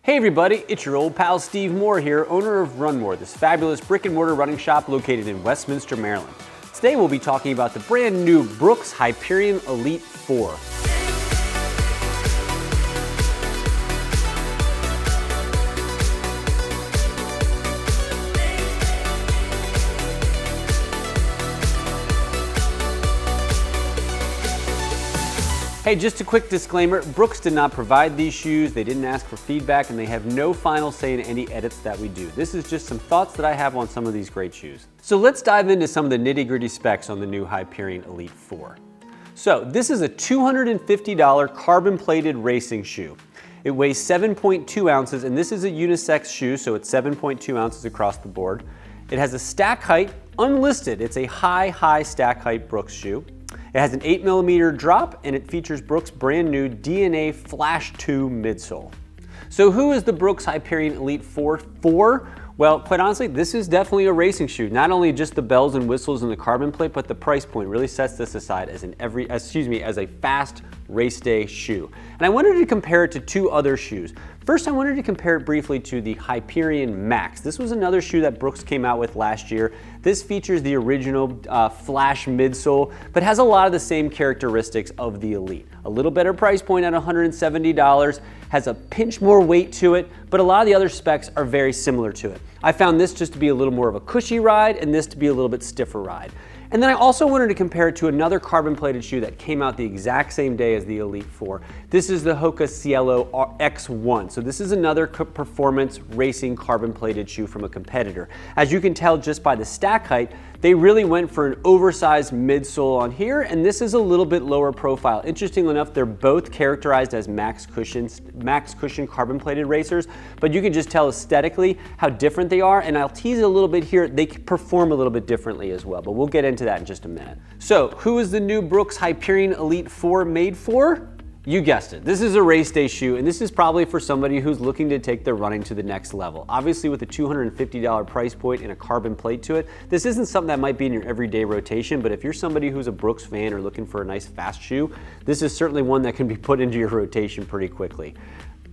Hey everybody, it's your old pal Steve Moore here, owner of Run More, this fabulous brick and mortar running shop located in Westminster, Maryland. Today we'll be talking about the brand new Brooks Hyperion Elite 4. Hey, just a quick disclaimer, Brooks did not provide these shoes, they didn't ask for feedback, and they have no final say in any edits that we do. This is just some thoughts that I have on some of these great shoes. So let's dive into some of the nitty-gritty specs on the new Hyperion Elite 4. So this is a $250 carbon-plated racing shoe. It weighs 7.2 ounces, and this is a unisex shoe, so it's 7.2 ounces across the board. It has a stack height, unlisted, it's a high stack height Brooks shoe. It has an 8mm drop, and it features Brooks' brand new DNA Flash 2 midsole. So who is the Brooks Hyperion Elite 4 for? Well, quite honestly, this is definitely a racing shoe. Not only just the bells and whistles and the carbon plate, but the price point really sets this aside as as a fast race day shoe. And I wanted to compare it to two other shoes. First, I wanted to compare it briefly to the Hyperion Max. This was another shoe that Brooks came out with last year. This features the original Flash midsole, but has a lot of the same characteristics of the Elite. A little better price point at $170, has a pinch more weight to it, but a lot of the other specs are very similar to it. I found this just to be a little more of a cushy ride and this to be a little bit stiffer ride. And then I also wanted to compare it to another carbon-plated shoe that came out the exact same day as the Elite 4. This is the Hoka Cielo X1. So this is another performance racing carbon-plated shoe from a competitor. As you can tell just by the stack height, they really went for an oversized midsole on here, and this is a little bit lower profile. Interestingly enough, they're both characterized as max cushion carbon-plated racers, but you can just tell aesthetically how different they are, and I'll tease it a little bit here. They perform a little bit differently as well, but we'll get into that in just a minute. So, who is the new Brooks Hyperion Elite 4 made for? You guessed it, this is a race day shoe, and this is probably for somebody who's looking to take their running to the next level. Obviously with a $250 price point and a carbon plate to it, this isn't something that might be in your everyday rotation, but if you're somebody who's a Brooks fan or looking for a nice fast shoe, this is certainly one that can be put into your rotation pretty quickly.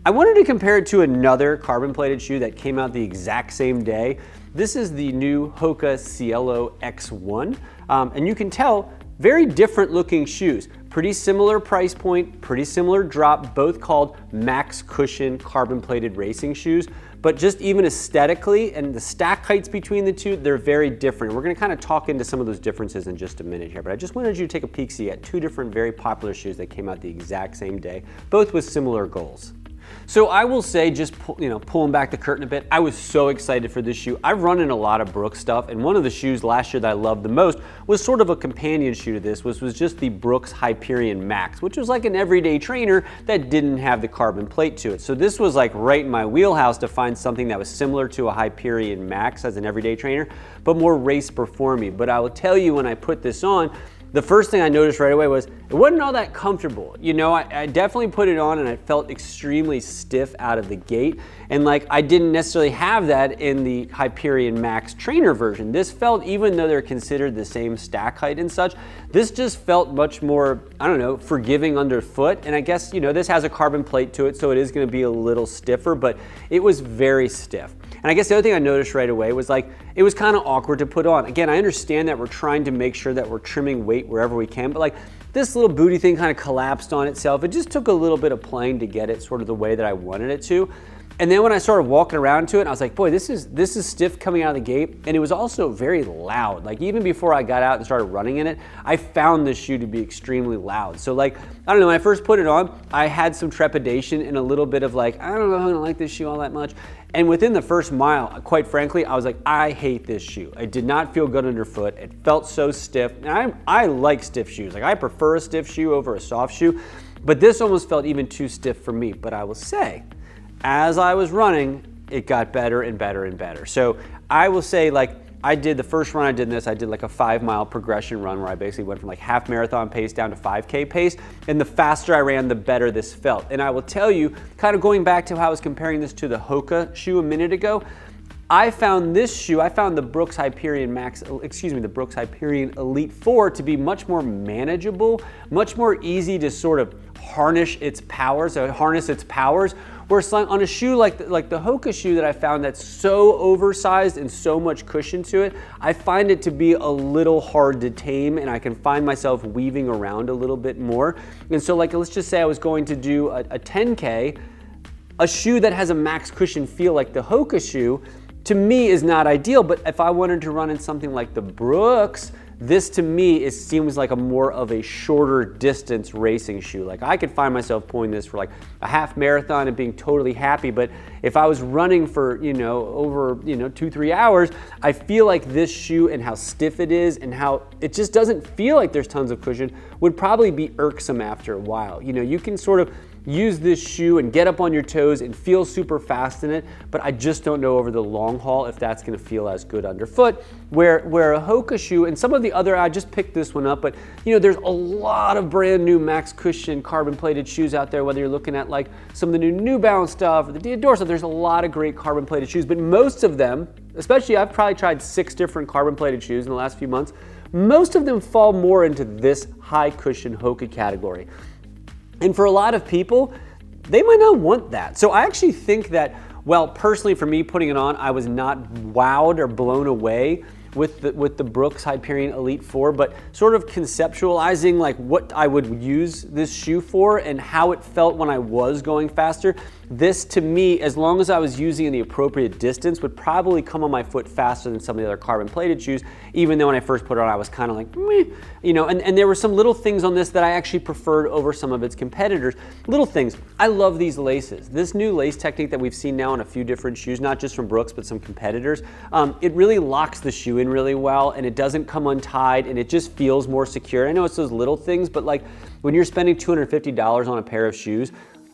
I wanted to compare it to another carbon plated shoe that came out the exact same day. This is the new Hoka Cielo X1, and you can tell, very different looking shoes. Pretty similar price point, pretty similar drop, both called max cushion carbon plated racing shoes, but just even aesthetically and the stack heights between the two, they're very different. We're gonna kind of talk into some of those differences in just a minute here, but I just wanted you to take a peek-see at two different very popular shoes that came out the exact same day, both with similar goals. So I will say, just pulling back the curtain a bit, I was so excited for this shoe. I've run in a lot of Brooks stuff, and one of the shoes last year that I loved the most was sort of a companion shoe to this, was just the Brooks Hyperion Max, which was like an everyday trainer that didn't have the carbon plate to it. So this was like right in my wheelhouse to find something that was similar to a Hyperion Max as an everyday trainer, but more race performing. But I will tell you, when I put this on, the first thing I noticed right away was it wasn't all that comfortable. You know, I definitely put it on and I felt extremely stiff out of the gate. And like, I didn't necessarily have that in the Hyperion Max trainer version. This felt, even though they're considered the same stack height and such, this just felt much more, I don't know, forgiving underfoot. And I guess, this has a carbon plate to it, so it is gonna be a little stiffer, but it was very stiff. And I guess the other thing I noticed right away was like, it was kind of awkward to put on. Again, I understand that we're trying to make sure that we're trimming weight wherever we can, but like this little booty thing kind of collapsed on itself. It just took a little bit of playing to get it sort of the way that I wanted it to. And then when I started walking around to it, I was like, boy, this is stiff coming out of the gate. And it was also very loud. Like even before I got out and started running in it, I found this shoe to be extremely loud. So like, I don't know, when I first put it on, I had some trepidation and a little bit of like, I don't know if I'm gonna like this shoe all that much. And within the first mile, quite frankly, I was like, I hate this shoe. It did not feel good underfoot. It felt so stiff. And I like stiff shoes. Like I prefer a stiff shoe over a soft shoe, but this almost felt even too stiff for me. But I will say, as I was running, it got better and better and better. So I will say, like, I did the first run I did in this, I did like a 5-mile progression run where I basically went from like half marathon pace down to 5K pace. And the faster I ran, the better this felt. And I will tell you, kind of going back to how I was comparing this to the Hoka shoe a minute ago, I found this shoe, I found the Brooks Hyperion the Brooks Hyperion Elite 4 to be much more manageable, much more easy to sort of harness its powers, Where on a shoe like the Hoka shoe that I found that's so oversized and so much cushion to it, I find it to be a little hard to tame, and I can find myself weaving around a little bit more. And so like, let's just say I was going to do a 10K, a shoe that has a max cushion feel like the Hoka shoe, to me is not ideal. But if I wanted to run in something like the Brooks, this to me seems like a more of a shorter distance racing shoe. Like I could find myself pulling this for like a half marathon and being totally happy, but if I was running for, over, 2-3 hours, I feel like this shoe and how stiff it is and how it just doesn't feel like there's tons of cushion would probably be irksome after a while. You can sort of use this shoe and get up on your toes and feel super fast in it, but I just don't know over the long haul if that's gonna feel as good underfoot. Where a Hoka shoe and some of the other, I just picked this one up, but there's a lot of brand new max cushion carbon plated shoes out there, whether you're looking at like some of the New Balance stuff or the Diadora stuff, there's a lot of great carbon plated shoes, but most of them, especially I've probably tried 6 different carbon plated shoes in the last few months, most of them fall more into this high cushion Hoka category. And for a lot of people, they might not want that. So I actually think that, well, personally for me putting it on, I was not wowed or blown away with the Brooks Hyperion Elite 4, but sort of conceptualizing like what I would use this shoe for and how it felt when I was going faster. This to me, as long as I was using in the appropriate distance, would probably come on my foot faster than some of the other carbon plated shoes, even though when I first put it on, I was kind of like, meh, and there were some little things on this that I actually preferred over some of its competitors. Little things, I love these laces. This new lace technique that we've seen now in a few different shoes, not just from Brooks, but some competitors, it really locks the shoe in really well, and it doesn't come untied, and it just feels more secure. I know it's those little things, but like when you're spending $250 on a pair of shoes,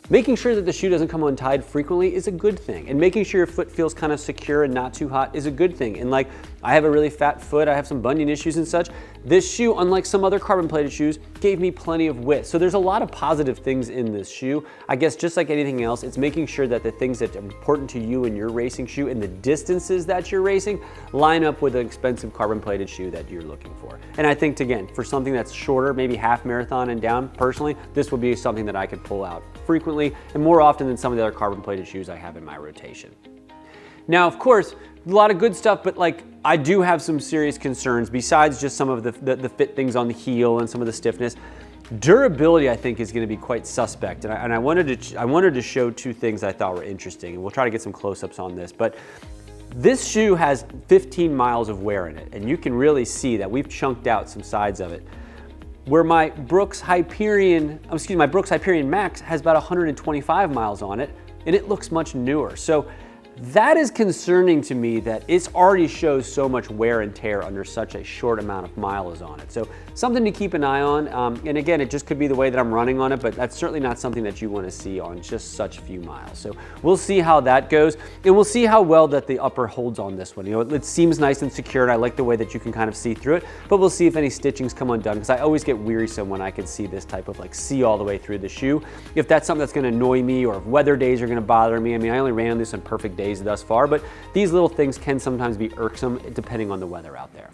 making sure that the shoe doesn't come untied frequently is a good thing. And making sure your foot feels kind of secure and not too hot is a good thing. And like, I have a really fat foot, I have some bunion issues and such. This shoe, unlike some other carbon plated shoes, gave me plenty of width. So there's a lot of positive things in this shoe. I guess just like anything else, it's making sure that the things that are important to you in your racing shoe and the distances that you're racing line up with an expensive carbon plated shoe that you're looking for. And I think, again, for something that's shorter, maybe half marathon and down, personally, this would be something that I could pull out frequently and more often than some of the other carbon plated shoes I have in my rotation. Now, of course, a lot of good stuff, but like I do have some serious concerns besides just some of the fit things on the heel and some of the stiffness. Durability, I think, is going to be quite suspect, and I wanted to show 2 things I thought were interesting, and we'll try to get some close-ups on this. But this shoe has 15 miles of wear in it, and you can really see that we've chunked out some sides of it. Where my Brooks Hyperion Max has about 125 miles on it, and it looks much newer. So that is concerning to me that it already shows so much wear and tear under such a short amount of miles on it. So something to keep an eye on. And again, it just could be the way that I'm running on it, but that's certainly not something that you want to see on just such few miles. So we'll see how that goes, and we'll see how well that the upper holds on this one. It seems nice and secure, and I like the way that you can kind of see through it, but we'll see if any stitchings come undone, because I always get wearisome when I can see this type of like see all the way through the shoe. If that's something that's going to annoy me, or if weather days are going to bother me. I mean, I only ran this on perfect days thus far, but these little things can sometimes be irksome depending on the weather out there.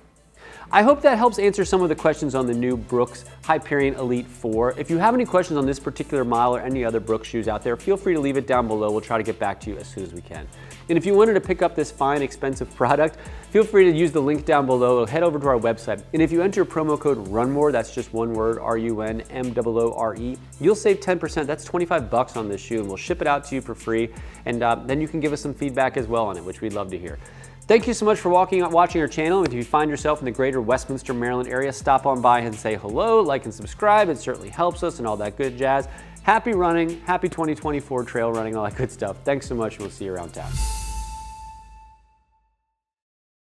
I hope that helps answer some of the questions on the new Brooks Hyperion Elite 4. If you have any questions on this particular model or any other Brooks shoes out there, feel free to leave it down below. We'll try to get back to you as soon as we can. And if you wanted to pick up this fine, expensive product, feel free to use the link down below or head over to our website. And if you enter promo code RUNMORE, that's just one word, RUNMOORE, you'll save 10%. That's $25 on this shoe, and we'll ship it out to you for free. And then you can give us some feedback as well on it, which we'd love to hear. Thank you so much for watching our channel. And if you find yourself in the greater Westminster, Maryland area, stop on by and say hello, like and subscribe. It certainly helps us and all that good jazz. Happy running, happy 2024 trail running, all that good stuff. Thanks so much, and we'll see you around town.